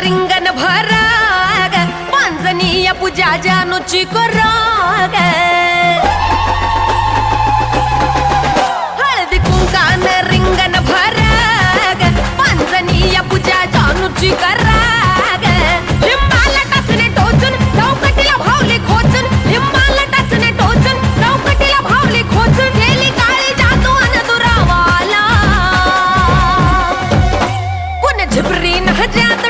रिंगण भराग पांजनीय पूजा जानूची कराग हळदी कुंकान रिंगण भराग पांजनीय पूजा जानूची कराग लिंबाला टाचणे टोचून चौकटीला भावली खोचून लिंबाला टाचणे टोचून चौकटीला भावली खोचून गेली काळी जादू अन दुरावाला कोण झिपरीन हजात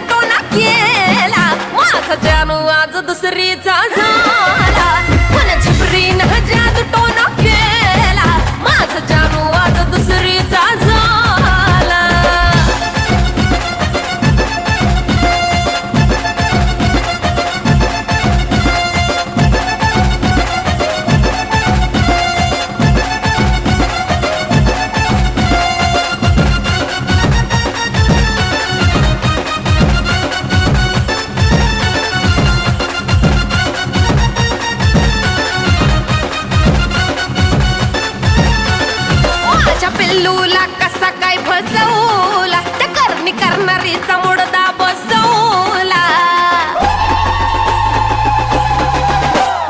केला माझा जानू आज दुसरीचा झाला पण झिपरीन जादू टोना केला माझा जानू आज दुसरीचा झाला पिल्लूला कसा काय फसवला त्या करणी करणारीचा मुडदा बसवला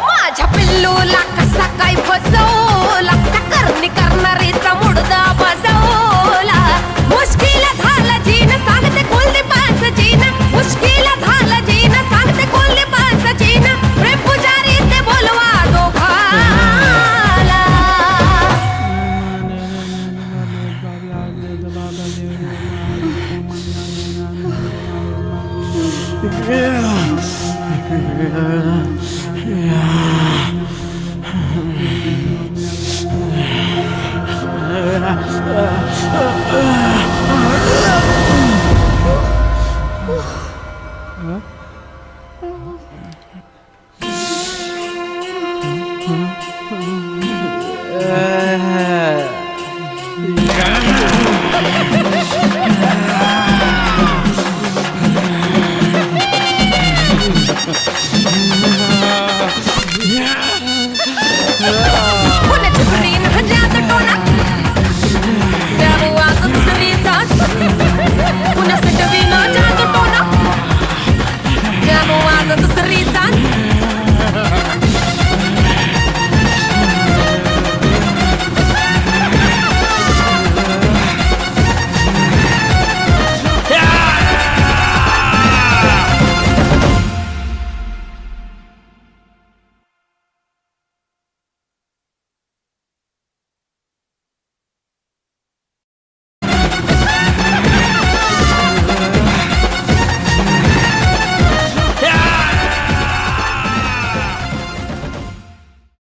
माझ्या पिल्लूला कसा काय फसवला त्या करणी करणारीचा मुडदा बसवला मुश्किल झाला जीन सांगते कुलदीपाच जीन मुश्किल झाला जीन सांगते कुलदीपाच जीन प्रेम पुजारी ते बोलवा दोघाला Yeah.